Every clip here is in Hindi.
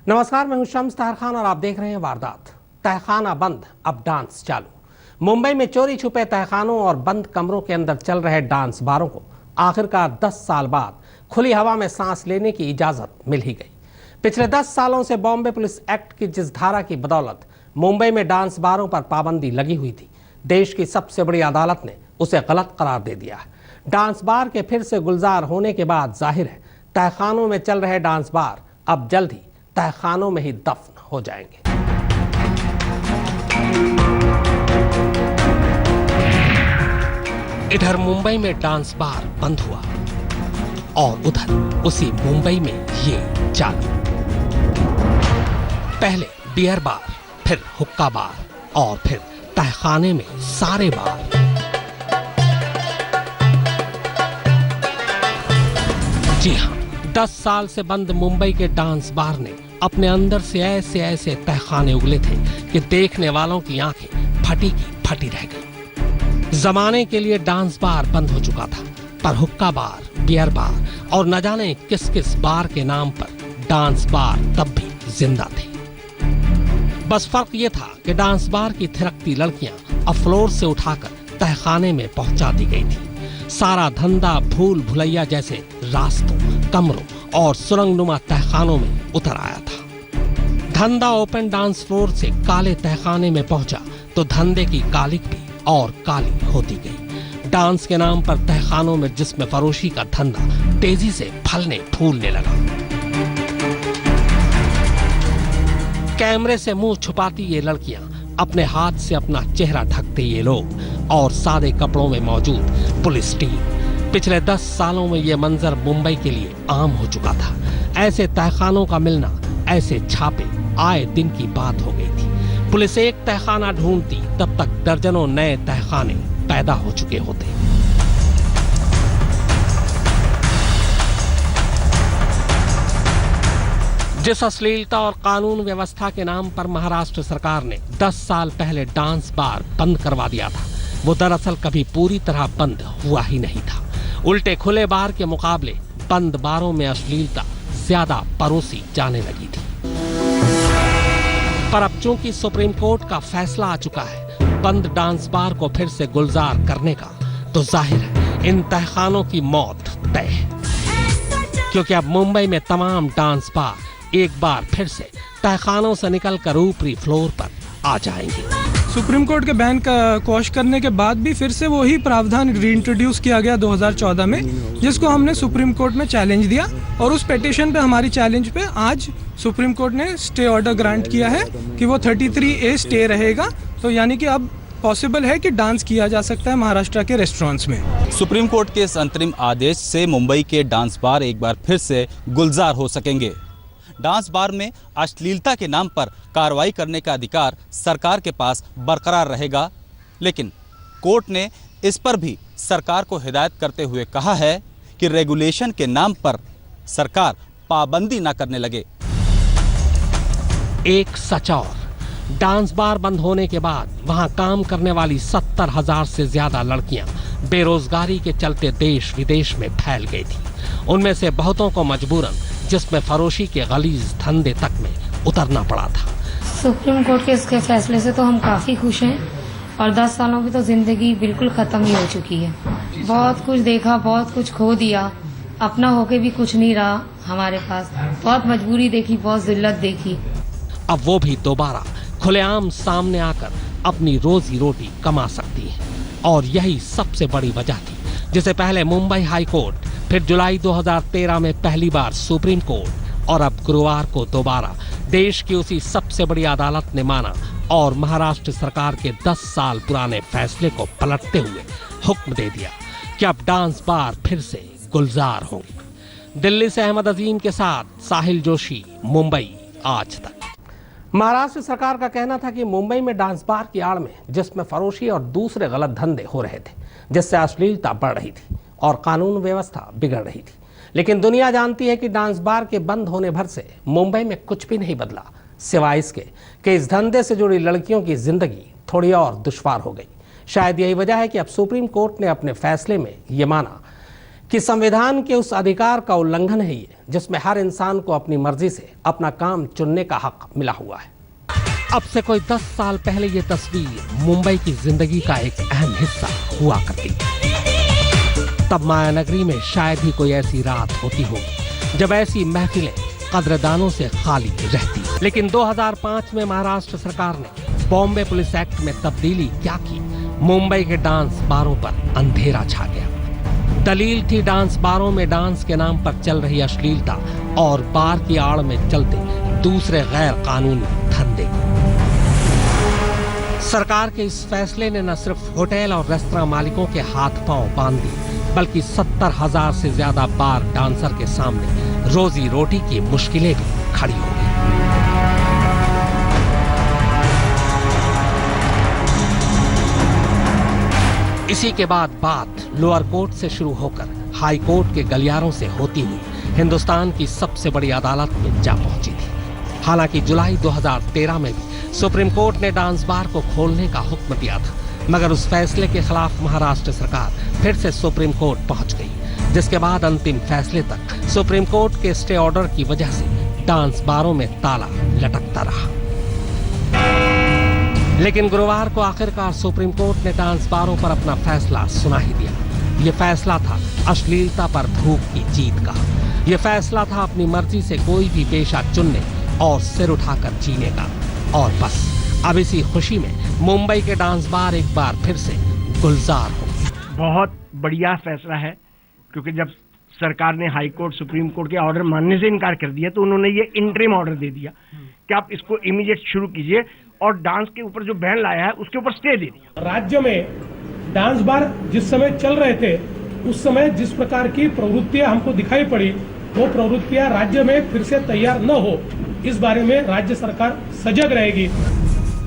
नमस्कार, मैं हूं शम्स ताहर खान और आप देख रहे हैं वारदात। तहखाना बंद, अब डांस चालू। मुंबई में चोरी छुपे तहखानों और बंद कमरों के अंदर चल रहे डांस बारों को आखिरकार 10 साल बाद खुली हवा में सांस लेने की इजाजत मिल ही गई। पिछले 10 सालों से बॉम्बे पुलिस एक्ट की जिस धारा की बदौलत मुंबई में डांस बारों पर पाबंदी लगी हुई थी, देश की सबसे बड़ी अदालत ने उसे गलत करार दे दिया है। डांस बार के फिर से गुलजार होने के बाद जाहिर है तहखानों में चल रहे डांस बार अब जल्द ही तहखानों में ही दफन हो जाएंगे। इधर मुंबई में डांस बार बंद हुआ और उधर उसी मुंबई में ये चालू। पहले बियर बार, फिर हुक्का बार और फिर तहखाने में सारे बार। जी हाँ, 10 साल से बंद मुंबई के डांस बार ने अपने अंदर से ऐसे ऐसे तहखाने उगले थे कि देखने वालों की आंखें फटी की फटी रह गई। जमाने के लिए डांस बार बंद हो चुका था, पर हुक्का बार, बियर बार और न जाने किस किस बार के नाम पर डांस बार तब भी जिंदा थे। बस फर्क ये था कि डांस बार की थिरकती लड़कियां अब फ्लोर से उठाकर तहखाने में पहुंचा दी गई थी। सारा धंधा भूल भुलैया जैसे रास्तों, कमरों और सुरंगनुमा तहखानों में उतर आया था। धंधा ओपन डांस फ्लोर से काले तहखाने में पहुंचा तो धंधे की कालिक भी और काली होती गई। डांस के नाम पर तहखानों में जिस्म फरोशी का धंधा तेजी से फलने फूलने लगा। कैमरे से मुंह छुपाती ये लड़कियां, अपने हाथ से अपना चेहरा ढकते ये लोग और सादे कपड़ों में मौजूद पुलिस टीम। पिछले 10 सालों में ये मंजर मुंबई के लिए आम हो चुका था। ऐसे तहखानों का मिलना, ऐसे छापे आए दिन की बात हो गई थी। पुलिस एक तहखाना ढूंढती तब तक दर्जनों नए तहखाने पैदा हो चुके होते। जिस अश्लीलता और कानून व्यवस्था के नाम पर महाराष्ट्र सरकार ने 10 साल पहले डांस बार बंद करवा दिया था, वो दरअसल कभी पूरी तरह बंद हुआ ही नहीं था। उल्टे खुले बार के मुकाबले बंद बारों में अश्लीलता ज्यादा परोसी जाने लगी थी। पर अब चूंकि सुप्रीम कोर्ट का फैसला आ चुका है बंद डांस बार को फिर से गुलजार करने का, तो जाहिर है इन तहखानों की मौत तय है। क्योंकि अब मुंबई में तमाम डांस बार एक बार फिर से तहखानों से निकलकर ऊपरी फ्लोर पर आ जाएंगे। सुप्रीम कोर्ट के बैन का क्वॉश करने के बाद भी फिर से वही प्रावधान रीइंट्रोड्यूस किया गया 2014 में, जिसको हमने सुप्रीम कोर्ट में चैलेंज दिया और उस पिटीशन पे, हमारी चैलेंज पे आज सुप्रीम कोर्ट ने स्टे ऑर्डर ग्रांट किया है कि वो 33A स्टे रहेगा। तो यानी कि अब पॉसिबल है कि डांस किया जा सकता है महाराष्ट्र के रेस्टोरेंट्स में। सुप्रीम कोर्ट के इस अंतरिम आदेश से मुंबई के डांस बार एक बार फिर से गुलजार हो सकेंगे। डांस बार में अश्लीलता के नाम पर कार्रवाई करने का अधिकार सरकार के पास बरकरार रहेगा, लेकिन कोर्ट ने इस पर भी सरकार को हिदायत करते हुए कहा है कि रेगुलेशन के नाम पर सरकार पाबंदी न करने लगे। एक सच और, डांस बार बंद होने के बाद वहां काम करने वाली 70,000 से ज्यादा लड़कियां बेरोजगारी के चलते देश विदेश में फैल गई थी। उनमें से बहुतों को मजबूरन जिसमें फरोशी के गलीज धंधे तक में उतरना पड़ा था। सुप्रीम कोर्ट के इसके फैसले से तो हम काफी खुश हैं और 10 सालों की तो जिंदगी बिल्कुल खत्म ही हो चुकी है। बहुत कुछ देखा, बहुत कुछ खो दिया, अपना होके भी कुछ नहीं रहा हमारे पास। बहुत मजबूरी देखी, बहुत जिल्लत देखी। अब वो भी दोबारा खुलेआम सामने आकर अपनी रोजी रोटी कमा सकती है और यही सबसे बड़ी वजह थी जिसे पहले मुंबई हाई कोर्ट, फिर जुलाई 2013 में पहली बार सुप्रीम कोर्ट और अब गुरुवार को दोबारा देश की उसी सबसे बड़ी अदालत ने माना और महाराष्ट्र सरकार के 10 साल पुराने फैसले को पलटते हुए हुक्म दे दिया कि अब डांस बार फिर से गुलजार होंगे। दिल्ली से अहमद अजीम के साथ साहिल जोशी, मुंबई आज तक। महाराष्ट्र सरकार का कहना था कि मुंबई में डांस बार की आड़ में जिसमें फरोशी और दूसरे गलत धंधे हो रहे थे, जिससे अश्लीलता बढ़ रही थी और कानून व्यवस्था बिगड़ रही थी। लेकिन दुनिया जानती है कि डांस बार के बंद होने भर से मुंबई में कुछ भी नहीं बदला, सिवाय इसके कि इस धंधे से जुड़ी लड़कियों की जिंदगी थोड़ी और दुश्वार हो गई। शायद यही वजह है कि अब सुप्रीम कोर्ट ने अपने फैसले में ये माना कि संविधान के उस अधिकार का उल्लंघन है ये जिसमें हर इंसान को अपनी मर्जी से अपना काम चुनने का हक मिला हुआ है। अब से कोई 10 साल पहले ये तस्वीर मुंबई की जिंदगी का एक अहम हिस्सा हुआ करती थी। तब मायानगरी में शायद ही कोई ऐसी रात होती होगी जब ऐसी महफिलें कद्रदानों से खाली रहती। लेकिन 2005 में महाराष्ट्र सरकार ने बॉम्बे पुलिस एक्ट में तब्दीली क्या की, मुंबई के डांस बारों पर अंधेरा छा गया। दलील थी डांस बारों में डांस के नाम पर चल रही अश्लीलता और बार की आड़ में चलते दूसरे गैर कानूनी धंधे। सरकार के इस फैसले ने न सिर्फ होटल और रेस्तरां मालिकों के हाथ पांव बांध दिए बल्कि 70,000 से ज्यादा बार डांसर के सामने रोजी रोटी की मुश्किलें भी खड़ी हो गई। इसी के बाद बात लोअर कोर्ट से शुरू होकर हाई कोर्ट के गलियारों से होती हुई हिंदुस्तान की सबसे बड़ी अदालत में जा पहुंची थी। हालांकि जुलाई 2013 में भी सुप्रीम कोर्ट ने डांस बार को खोलने का हुक्म दिया था, मगर उस फैसले के खिलाफ महाराष्ट्र सरकार फिर से सुप्रीम कोर्ट पहुंच गई, जिसके बाद अंतिम फैसले तक सुप्रीम कोर्ट के स्टे ऑर्डर की वजह से डांस बारों में ताला लटकता रहा। लेकिन गुरुवार को आखिरकार सुप्रीम कोर्ट ने डांस बारों पर अपना फैसला सुना ही दिया। यह फैसला था अश्लीलता पर भूख की जीत का। यह फैसला था अपनी मर्जी से कोई भी पेशा चुनने और सिर उठाकर जीने का। और बस अब इसी खुशी में मुंबई के डांस बार एक बार फिर से गुलजार हो। बहुत बढ़िया फैसला है, क्योंकि जब सरकार ने हाई कोर्ट सुप्रीम कोर्ट के ऑर्डर मानने से इनकार कर दिया तो उन्होंने ये इंटरिम ऑर्डर दे दिया कि आप इसको इमीडिएट शुरू कीजिए, और डांस के ऊपर जो बैन लाया है उसके ऊपर स्टे दे दिया। राज्य में डांस बार जिस समय चल रहे थे उस समय जिस प्रकार की प्रवृत्तियां हमको दिखाई पड़ी, वो प्रवृत्तियां राज्य में फिर से तैयार न हो, इस बारे में राज्य सरकार सजग रहेगी।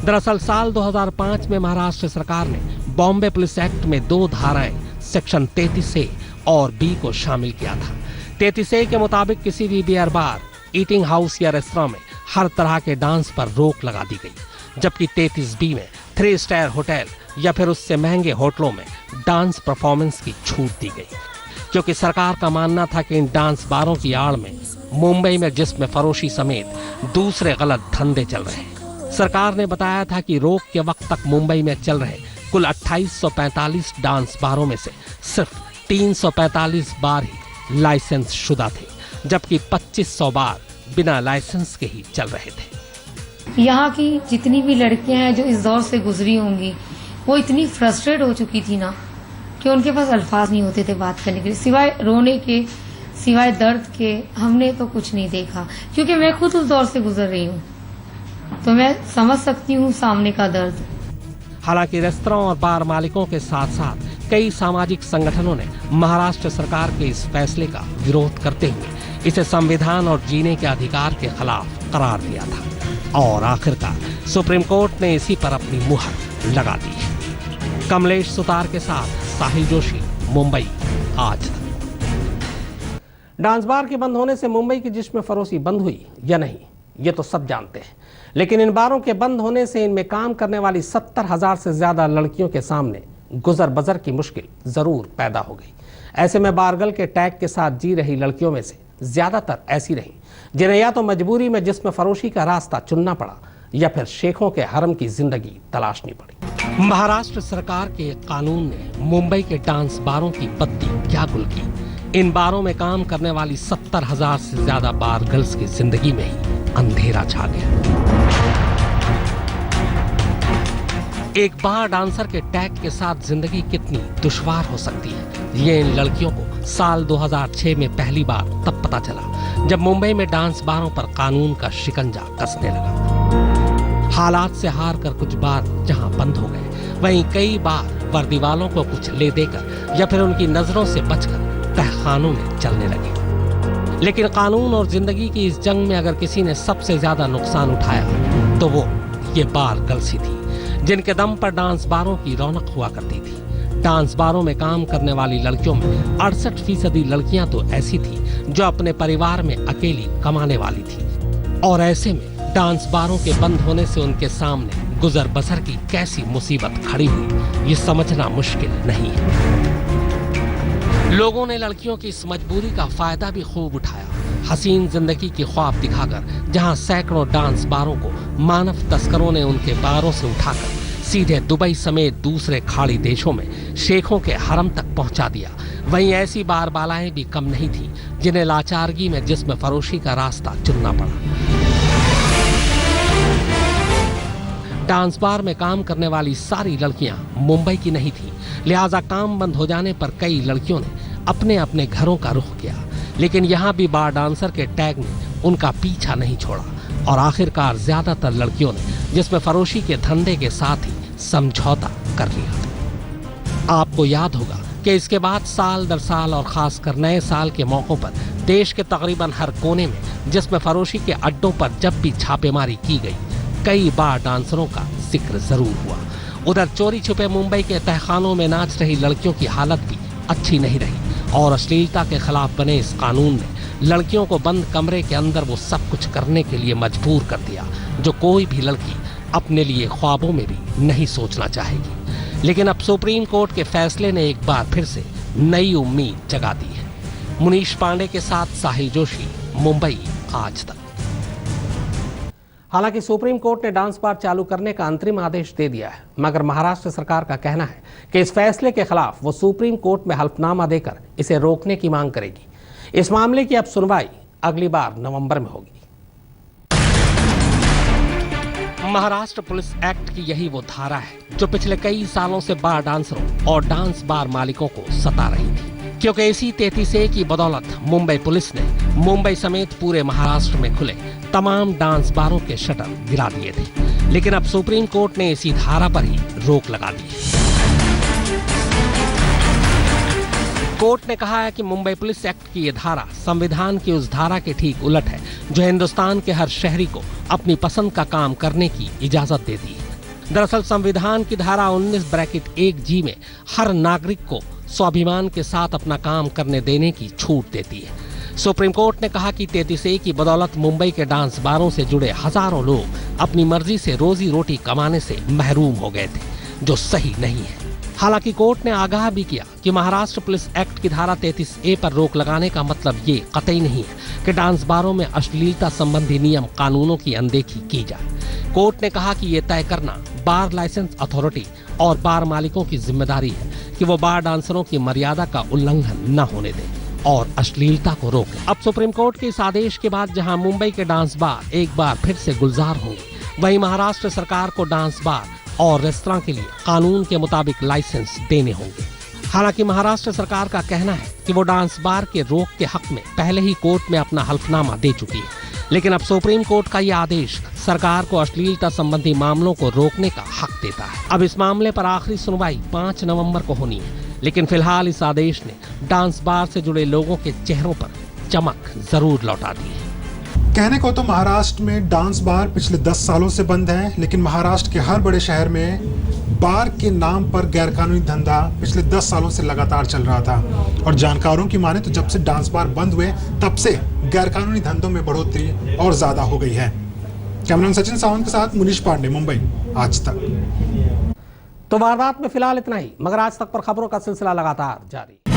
दरअसल साल 2005 में महाराष्ट्र सरकार ने बॉम्बे पुलिस एक्ट में 2 धाराएं सेक्शन 33A और B को शामिल किया था। 33A के मुताबिक किसी भी बियर बार, ईटिंग हाउस या रेस्तरां में हर तरह के डांस पर रोक लगा दी गई, जबकि 33B में 3 स्टार होटल या फिर उससे महंगे होटलों में डांस परफॉर्मेंस की छूट दी गई, क्योंकि सरकार का मानना था कि इन डांस बारों की आड़ में मुंबई में जिस्म फरोशी समेत दूसरे गलत धंधे चल रहे हैं। सरकार ने बताया था कि रोक के वक्त तक मुंबई में चल रहे कुल 2845 डांस बारों में से सिर्फ 345 बार ही लाइसेंस शुदा थे, जबकि 2500 बार बिना लाइसेंस के ही चल रहे थे। यहाँ की जितनी भी लड़कियां हैं जो इस दौर से गुजरी होंगी, वो इतनी फ्रस्ट्रेट हो चुकी थी ना कि उनके पास अल्फाज नहीं होते थे बात करने के लिए। सिवाय रोने के, सिवाय दर्द के हमने तो कुछ नहीं देखा, क्योंकि मैं खुद उस दौर से गुजर रही हूँ, तो मैं समझ सकती हूँ सामने का दर्द। हालांकि रेस्तरां और बार मालिकों के साथ साथ कई सामाजिक संगठनों ने महाराष्ट्र सरकार के इस फैसले का विरोध करते हुए इसे संविधान और जीने के अधिकार के खिलाफ करार दिया था, और आखिरकार सुप्रीम कोर्ट ने इसी पर अपनी मुहर लगा दी। कमलेश सुतार के साथ साहिल जोशी, मुंबई आज। डांस बार के बंद होने से मुंबई की जिस्म फरोशी बंद हुई या नहीं, ये तो सब जानते हैं, लेकिन इन बारों के बंद होने से इनमें काम करने वाली 70,000 से ज्यादा लड़कियों के सामने गुजर बसर की मुश्किल जरूर पैदा हो गई। ऐसे में बारगल के टैग के साथ जी रही लड़कियों में से ज्यादातर ऐसी रहीं जिन्हें या तो मजबूरी में जिस्म फरोशी का रास्ता चुनना पड़ा या फिर शेखों के हरम की जिंदगी तलाशनी पड़ी। महाराष्ट्र सरकार के कानून ने मुंबई के डांस बारों की बत्ती क्या गुल की। इन बारों में काम करने वाली 70,000 से ज्यादा बार गर्ल्स की जिंदगी में ही अंधेरा छा गया। एक बार डांसर के टैग के साथ जिंदगी कितनी दुश्वार हो सकती है, ये इन लड़कियों को साल 2006 में पहली बार तब पता चला जब मुंबई में डांस बारों पर कानून का शिकंजा कसने लगा। हालात से हार कर कुछ बार जहां बंद हो गए, वहीं कई बार वर्दी वालों को कुछ ले देकर या फिर उनकी नजरों से बचकर तहखानों में चलने लगे। लेकिन कानून और जिंदगी की इस जंग में अगर किसी ने सबसे ज्यादा नुकसान उठाया तो वो ये बार गर्ल्स ही थी, जिनके दम पर डांस बारों की रौनक हुआ करती थी। डांस बारों में काम करने वाली लड़कियों में 68% लड़कियां तो ऐसी थी जो अपने परिवार में अकेली कमाने वाली थी, और ऐसे में डांस बारों के बंद होने से उनके सामने गुजर बसर की कैसी मुसीबत खड़ी हुई, ये समझना मुश्किल नहीं है। लोगों ने लड़कियों की इस मजबूरी का फायदा भी खूब उठाया। हसीन जिंदगी के ख्वाब दिखाकर जहां सैकड़ों डांस बारों को मानव तस्करों ने उनके बारों से उठाकर सीधे दुबई समेत दूसरे खाड़ी देशों में शेखों के हरम तक पहुंचा दिया, वहीं ऐसी बारबालाएं भी कम नहीं थीं जिन्हें लाचारगी में जिस्म फरोशी का रास्ता चुनना पड़ा। डांस बार में काम करने वाली सारी लड़कियां मुंबई की नहीं थीं, लिहाजा काम बंद हो जाने पर कई लड़कियों ने अपने अपने घरों का रुख किया। लेकिन यहाँ भी बार डांसर के टैग ने उनका पीछा नहीं छोड़ा और आखिरकार ज्यादातर लड़कियों ने जिसमें फरोशी के धंधे के साथ ही समझौता कर लिया। आपको याद होगा कि इसके बाद साल दर साल और खासकर नए साल के मौकों पर देश के तकरीबन हर कोने में जिसमें फरोशी के अड्डों पर जब भी छापेमारी की गई, कई बार डांसरों का जिक्र जरूर हुआ। उधर चोरी छुपे मुंबई के तहखानों में नाच रही लड़कियों की हालत भी अच्छी नहीं रही और अश्लीलता के खिलाफ बने इस कानून ने लड़कियों को बंद कमरे के अंदर वो सब कुछ करने के लिए मजबूर कर दिया जो कोई भी लड़की अपने लिए ख्वाबों में भी नहीं सोचना चाहेगी। लेकिन अब सुप्रीम कोर्ट के फैसले ने एक बार फिर से नई उम्मीद जगा दी है। मुनीश पांडे के साथ साहिल जोशी, मुंबई आज तक। हालांकि सुप्रीम कोर्ट ने डांस बार चालू करने का अंतरिम आदेश दे दिया है, मगर महाराष्ट्र सरकार का कहना है कि इस फैसले के खिलाफ वो सुप्रीम कोर्ट में हल्फनामा देकर इसे रोकने की मांग करेगी। इस मामले की अब सुनवाई अगली बार नवंबर में होगी। महाराष्ट्र पुलिस एक्ट की यही वो धारा है जो पिछले कई सालों से बार डांसरों और डांस बार मालिकों को सता रही थी, क्योंकि इसी 33A की बदौलत मुंबई पुलिस ने मुंबई समेत पूरे महाराष्ट्र में खुले तमाम डांस बारों के शटर गिरा दिए थे। लेकिन अब सुप्रीम कोर्ट ने इसी धारा पर ही रोक लगा दी है। कोर्ट ने कहा है कि मुंबई पुलिस एक्ट की ये धारा संविधान की उस धारा के ठीक उलट है जो हिंदुस्तान के हर शहरी को अपनी पसंद का काम करने की इजाजत देती है। दरअसल संविधान की धारा 19(1)G में हर नागरिक को स्वाभिमान के साथ अपना काम करने देने की छूट देती है। सुप्रीम कोर्ट ने कहा कि 33A की बदौलत मुंबई के डांस बारों से जुड़े हजारों लोग अपनी मर्जी से रोजी रोटी कमाने से महरूम हो गए थे, जो सही नहीं है। हालांकि कोर्ट ने आगाह भी किया कि महाराष्ट्र पुलिस एक्ट की धारा 33A पर रोक लगाने का मतलब ये कतई नहीं है कि डांस बारों में अश्लीलता संबंधी नियम कानूनों की अनदेखी की जाए। कोर्ट ने कहा कि ये तय करना बार लाइसेंस अथॉरिटी और बार मालिकों की जिम्मेदारी है कि वो बार डांसरों की मर्यादा का उल्लंघन न होने दें और अश्लीलता को रोकें। अब सुप्रीम कोर्ट के इस आदेश के बाद जहां मुंबई के डांस बार एक बार फिर से गुलजार होंगे, वहीं महाराष्ट्र सरकार को डांस बार और रेस्तरां के लिए कानून के मुताबिक लाइसेंस देने होंगे। हालांकि महाराष्ट्र सरकार का कहना है कि वो डांस बार के रोक के हक में पहले ही कोर्ट में अपना हल्फनामा दे चुकी है, लेकिन अब सुप्रीम कोर्ट का यह आदेश सरकार को अश्लीलता संबंधी मामलों को रोकने का हक देता है। अब इस मामले पर आखिरी सुनवाई 5 नवंबर को होनी है, लेकिन फिलहाल इस आदेश ने डांस बार से जुड़े लोगों के चेहरों पर चमक जरूर लौटा दी है। कहने को तो महाराष्ट्र में डांस बार पिछले 10 सालों से बंद है, लेकिन महाराष्ट्र के हर बड़े शहर में बार के नाम पर गैरकानूनी धंधा पिछले 10 सालों से लगातार चल रहा था। और जानकारों की माने तो जब से डांस बार बंद हुए तब से गैरकानूनी धंधों में बढ़ोतरी और ज्यादा हो गई है। कैमरामैन सचिन सावंत के साथ मुनीश पांडे, मुंबई आज तक। तो वारदात में फिलहाल इतना ही, मगर आज तक पर खबरों का सिलसिला लगातार जारी।